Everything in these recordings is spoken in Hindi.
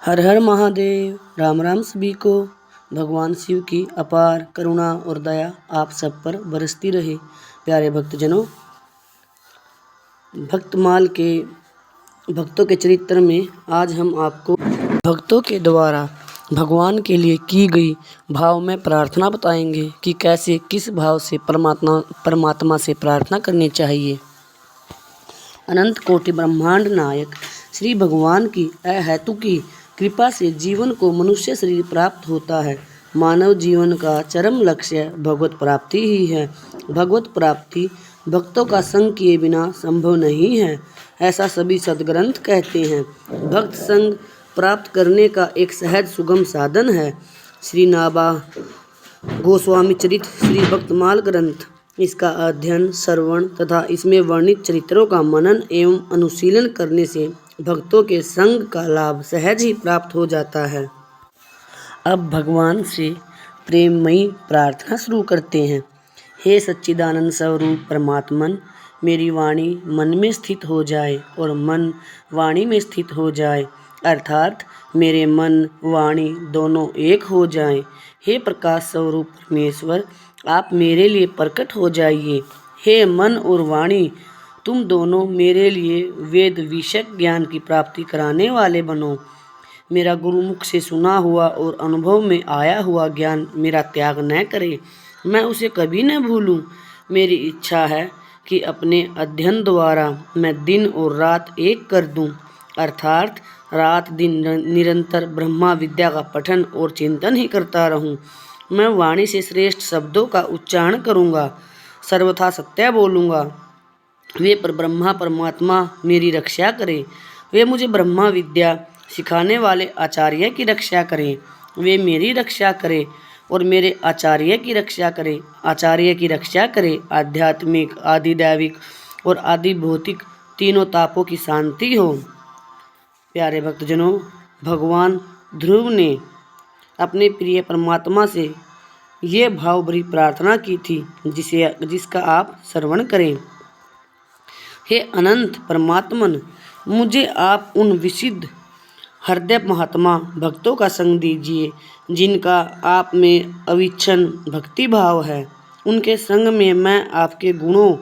हर हर महादेव। राम राम सभी को। भगवान शिव की अपार करुणा और दया आप सब पर बरसती रहे। प्यारे भक्तजनों, भक्तमाल के भक्तों के चरित्र में आज हम आपको भक्तों के द्वारा भगवान के लिए की गई भाव में प्रार्थना बताएंगे कि कैसे किस भाव से परमात्मा से प्रार्थना करनी चाहिए। अनंत कोटि ब्रह्मांड नायक श्री भगवान की अहेतु की कृपा से जीवन को मनुष्य शरीर प्राप्त होता है। मानव जीवन का चरम लक्ष्य भगवत प्राप्ति ही है। भगवत प्राप्ति भक्तों का संग किए बिना संभव नहीं है, ऐसा सभी सद्ग्रंथ कहते हैं। भक्त संग प्राप्त करने का एक सहज सुगम साधन है। श्री नाभा गोस्वामी चरित श्री भक्तमाल ग्रंथ, इसका अध्ययन, श्रवण तथा इसमें वर्णित चरित्रों का मनन एवं अनुशीलन करने से भक्तों के संग का लाभ सहज ही प्राप्त हो जाता है। अब भगवान से प्रेममयी प्रार्थना शुरू करते हैं। हे सच्चिदानंद स्वरूप परमात्मन, मेरी वाणी मन में स्थित हो जाए और मन वाणी में स्थित हो जाए, अर्थात मेरे मन वाणी दोनों एक हो जाएं। हे प्रकाश स्वरूप परमेश्वर, आप मेरे लिए प्रकट हो जाइए। हे मन और वाणी, तुम दोनों मेरे लिए वेद विषयक ज्ञान की प्राप्ति कराने वाले बनो। मेरा गुरुमुख से सुना हुआ और अनुभव में आया हुआ ज्ञान मेरा त्याग न करे, मैं उसे कभी न भूलूं। मेरी इच्छा है कि अपने अध्ययन द्वारा मैं दिन और रात एक कर दूं, अर्थात रात दिन निरंतर ब्रह्मा विद्या का पठन और चिंतन ही करता रहूं। मैं वाणी से श्रेष्ठ शब्दों का उच्चारण करूंगा, सर्वथा सत्य बोलूंगा। वे पर ब्रह्मा परमात्मा मेरी रक्षा करें। वे मुझे ब्रह्मा विद्या सिखाने वाले आचार्य की रक्षा करें। वे मेरी रक्षा करें और मेरे आचार्य की रक्षा करें। आचार्य की रक्षा करें। आध्यात्मिक, आदिदैविक और आदि भौतिक तीनों तापों की शांति हो। प्यारे भक्तजनों, भगवान ध्रुव ने अपने प्रिय परमात्मा से ये भाव भरी प्रार्थना की थी, जिसका आप श्रवण करें। हे अनंत परमात्मन, मुझे आप उन विशुद्ध हृदय महात्मा भक्तों का संग दीजिए जिनका आप में अविच्छिन्न भक्ति भाव है। उनके संग में मैं आपके गुणों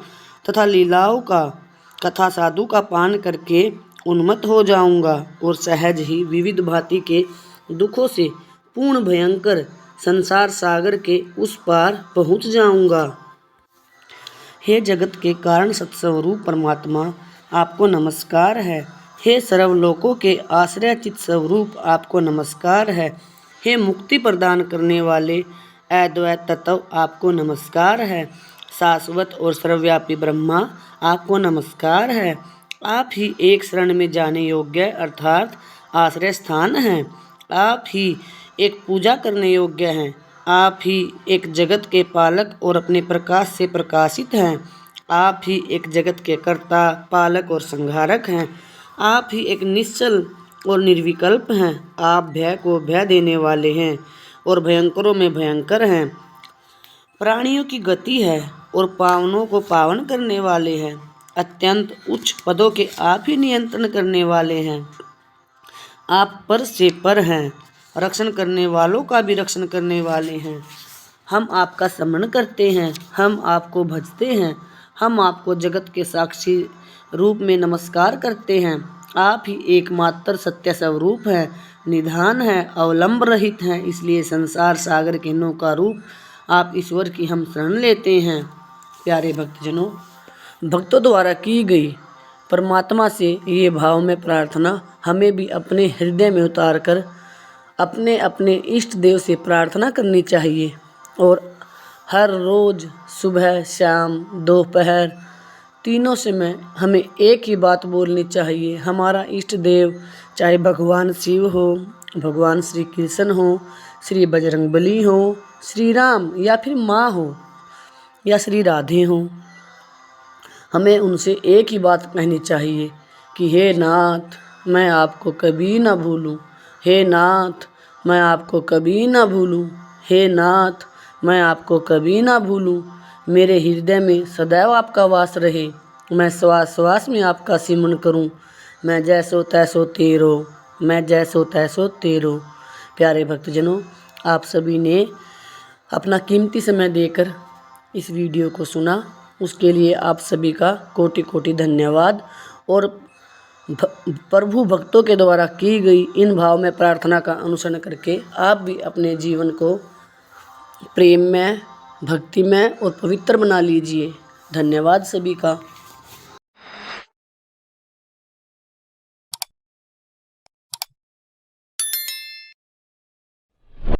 तथा लीलाओं का कथा साधु का पान करके उन्मत्त हो जाऊंगा और सहज ही विविध भांति के दुखों से पूर्ण भयंकर संसार सागर के उस पार पहुंच जाऊंगा। हे जगत के कारण सत्स्वरूप परमात्मा, आपको नमस्कार है। हे सर्वलोकों के आश्रय चित स्वरूप, आपको नमस्कार है। हे मुक्ति प्रदान करने वाले अद्वैत तत्व, आपको नमस्कार है। शाश्वत और सर्वव्यापी ब्रह्मा, आपको नमस्कार है। आप ही एक शरण में जाने योग्य अर्थात आश्रय स्थान हैं। आप ही एक पूजा करने योग्य हैं। आप ही एक जगत के पालक और अपने प्रकाश से प्रकाशित हैं। आप ही एक जगत के कर्ता, पालक और संहारक हैं। आप ही एक निश्चल और निर्विकल्प हैं। आप भय को भय देने वाले हैं और भयंकरों में भयंकर हैं। प्राणियों की गति है और पावनों को पावन करने वाले हैं। अत्यंत उच्च पदों के आप ही नियंत्रण करने वाले हैं। आप पर से पर हैं, रक्षण करने वालों का भी रक्षण करने वाले हैं। हम आपका स्मरण करते हैं, हम आपको भजते हैं, हम आपको जगत के साक्षी रूप में नमस्कार करते हैं। आप ही एकमात्र सत्य स्वरूप हैं, निधान है, अवलंब रहित हैं, इसलिए संसार सागर के नौका रूप आप ईश्वर की हम शरण लेते हैं। प्यारे भक्तजनों, भक्तों द्वारा की गई परमात्मा से ये भाव में प्रार्थना हमें भी अपने हृदय में उतार कर अपने अपने इष्ट देव से प्रार्थना करनी चाहिए और हर रोज़ सुबह शाम दोपहर तीनों समय हमें एक ही बात बोलनी चाहिए। हमारा इष्ट देव चाहे भगवान शिव हो, भगवान श्री कृष्ण हो, श्री बजरंगबली हो, श्री राम या फिर माँ हो या श्री राधे हो, हमें उनसे एक ही बात कहनी चाहिए कि हे नाथ, मैं आपको कभी ना भूलूं। हे नाथ, मैं आपको कभी ना भूलूं। हे नाथ, मैं आपको कभी ना भूलूं। मेरे हृदय में सदैव आपका वास रहे। मैं श्वास श्वास में आपका सिमरन करूं। मैं जैसो तैसो तेरो, मैं जैसो तैसो तेरो। प्यारे भक्तजनों, आप सभी ने अपना कीमती समय देकर इस वीडियो को सुना, उसके लिए आप सभी का कोटि कोटि धन्यवाद। और प्रभु भक्तों के द्वारा की गई इन भाव में प्रार्थना का अनुसरण करके आप भी अपने जीवन को प्रेम में, भक्ति में और पवित्र बना लीजिए। धन्यवाद सभी का।